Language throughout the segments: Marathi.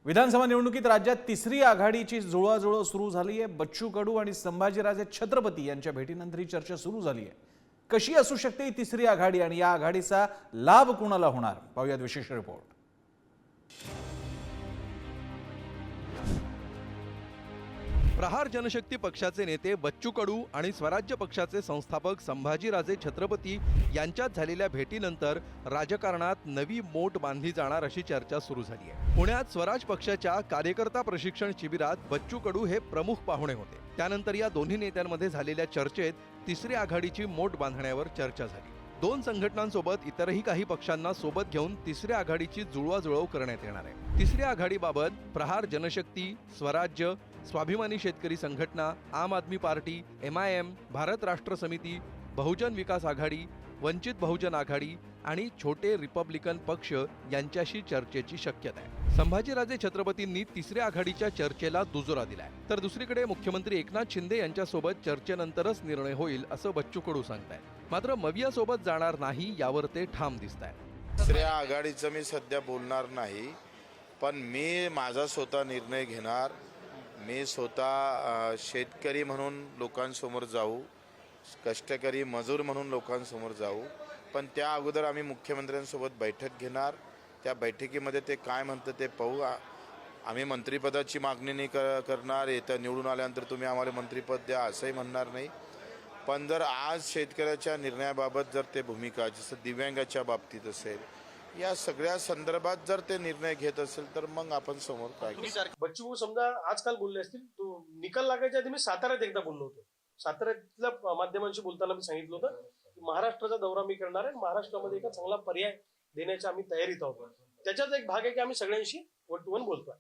विधानसभा निवडणुकीत राज्यात तिसरी आघाडीची जुळवाजुळव सुरू झाली आहे। बच्चू कडू आणि संभाजीराजे छत्रपती यांच्या भेटीनंतर ही चर्चा सुरू झाली आहे। कशी असू शकते ही तिसरी आघाडी आणि या आघाडीचा लाभ कोणाला होणार, पाहूयात विशेष रिपोर्ट। प्रहार जनशक्ती पक्षाचे नेते बच्चू कडू आणि स्वराज्य पक्षाचे संस्थापक संभाजीराजे छत्रपती यांच्यात झालेल्या भेटीनंतर राजकारणात नवी मोट बांधली जाणार अशी चर्चा सुरू झाली आहे। पुण्यात स्वराज पक्षाच्या कार्यकर्ता प्रशिक्षण शिबिरात बच्चू कडू हे प्रमुख पाहुणे होते। त्यानंतर या दोन्ही नेत्यांमध्ये झालेल्या चर्चेत तिसरी आघाडीची मोट बांधण्यावर चर्चा झाली। दोन संघटनांसोबत इतरही काही पक्षांना सोबत घेऊन तिसऱ्या आघाडीची जुळवाजुळव करण्यात येणार आहे। तिसऱ्या आघाडीबाबत प्रहार जनशक्ती, स्वराज्य, स्वाभिमानी शेतकरी संघटना, आम आदमी पार्टी, MIM, भारत राष्ट्र समिती, बहुजन विकास आघाडी, वंचित बहुजन आघाडी आणि छोटे रिपब्लिकन पक्ष यांच्याशी चर्चेची शक्यता आहे। संभाजीराजे छत्रपतींनी तिसऱ्या आघाडीच्या चर्चेला दुजोरा दिलाय, तर दुसरीकडे मुख्यमंत्री एकनाथ शिंदे यांच्यासोबत चर्चेनंतरच निर्णय होईल असं बच्चू कडू सांगतायत। मात्र मविया सोबत जाणार नाही यावर ते ठाम दिसतायत। तिसऱ्या आघाडीचं मी सध्या बोलणार नाही, पण मी माझा स्वतः निर्णय घेणार। मी स्वतः शेतकरी म्हणून लोकांसमोर जाऊ, कष्टकरी मजूर म्हणून लोकांसमोर जाऊ, पण त्या अगोदर आम्ही मुख्यमंत्र्यांसोबत बैठक घेणार। त्या बैठकीमध्ये ते काय म्हणतं ते पाहू। आम्ही मंत्रिपदाची मागणी नाही करणार, येत्या निवडून आल्यानंतर तुम्ही आम्हाला मंत्रिपद द्या असंही म्हणणार नाही। पण जर आज शेतकऱ्याच्या निर्णयाबाबत जर ते भूमिका, जसं दिव्यांगाच्या बाबतीत असेल, या सगळ्या संदर्भात जर ते निर्णय घेत असेल तर मग आपण समोर काय करू। बच्चू समजा आजकाल बोलले असतील, तो निकाल लागायच्या आधी मी साताऱ्यात एकदा बोललो होतो। साताऱ्यातल्या माध्यमांशी बोलताना मी सांगितलं होतं की महाराष्ट्राचा दौरा मी करणार आहे, महाराष्ट्रामध्ये एका चांगला पर्याय देण्याच्या आम्ही तयारीत आहोत। त्याच्याच एक भाग आहे की आम्ही सगळ्यांशी वन टू वन बोलतोय।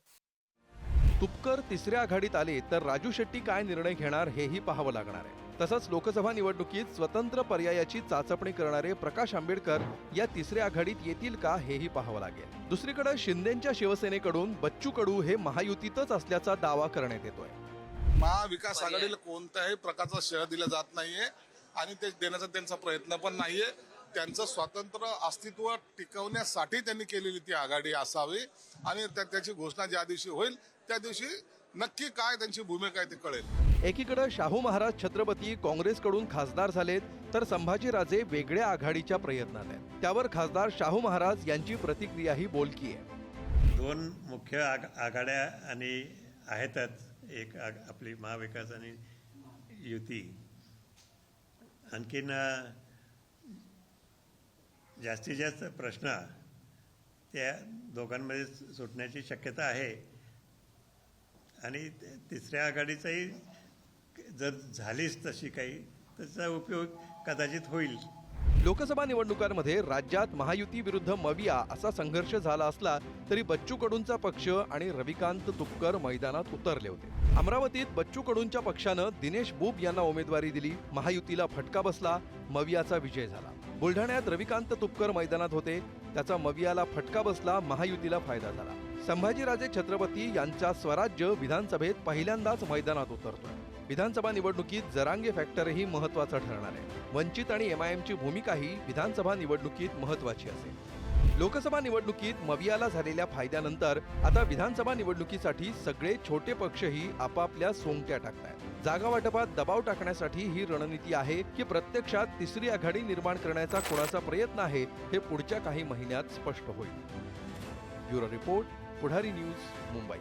तुपकर तिसऱ्या आघाडीत आले तर राजू शेट्टी काय निर्णय घेणार हेही पाहावं लागणार आहे। तसंच लोकसभा निवडणुकीत स्वतंत्र पर्यायाची चाचपणी करणारे प्रकाश आंबेडकर या तिसऱ्या आघाडीत येतील का हेही पाहावं लागेल। दुसरीकडे शिंदेच्या शिवसेनेकडून बच्चू कडू हे महायुतीतच असल्याचा दावा करण्यात येतोय। महाविकास आघाडीला कोणत्याही प्रकारचा श्रेय दिला जात नाहीये आणि ते देण्याचा त्यांचा प्रयत्न पण नाहीये। त्यांचं स्वतंत्र अस्तित्व टिकवण्यासाठी त्यांनी केलेली ती आघाडी असावी आणि त्याची घोषणा ज्या दिवशी होईल त्या दिवशी नक्की काय त्यांची भूमिका आहे ते कळेल। एकीकडे शाहू महाराज छत्रपती काँग्रेसकडून खासदार झालेत, तर संभाजीराजे वेगळ्या आघाडीच्या प्रयत्नात आहेत। त्यावर खासदार शाहू महाराज यांची प्रतिक्रियाही बोलकी आहे। दोन मुख्य आघाड्या आणि आहेतच, एक आपली महाविकास आणि युती। आणखीन जास्तीत जास्त प्रश्न त्या दोघांमध्ये सुटण्याची शक्यता आहे आणि तिसऱ्या आघाडीचाही जर झालीच तशी काही त्याचा उपयोग कदाचित होईल। लोकसभा निवडणुकांमध्ये राज्यात महायुती विरुद्ध मविया असा संघर्ष झाला असला तरी बच्चू कडूंचा पक्ष आणि रविकांत तुपकर मैदानात उतरले होते। अमरावतीत बच्चू कडूंच्या पक्षानं दिनेश बुब यांना उमेदवारी दिली, महायुतीला फटका बसला, मवियाचा विजय झाला। बुलढाण्यात रविकांत तुपकर मैदानात होते, त्याचा मवियाला फटका बसला, महायुतीला फायदा झाला। संभाजीराजे छत्रपती यांचा स्वराज्य विधानसभेत पहिल्यांदाच मैदानात उतरतोय। विधानसभा निवडणुकीत जरांगे फॅक्टरही महत्त्वाचा ठरणार आहे। वंचित आणि MIMची भूमिकाही विधानसभा निवडणुकीत महत्त्वाची असेल। लोकसभा निवडणुकीत मवियाला झालेल्या फायद्यानंतर आता विधानसभा निवडणुकीसाठी सगळे छोटे पक्षही आपापल्या सोंगट्या टाकतायत। जागा वाटपात दबाव टाकण्यासाठी ही रणनीती आहे की प्रत्यक्षात तिसरी आघाडी निर्माण करण्याचा कोणाचा प्रयत्न आहे हे पुढच्या काही महिन्यात स्पष्ट होईल। ब्युरो रिपोर्ट, पुढारी न्यूज, मुंबई।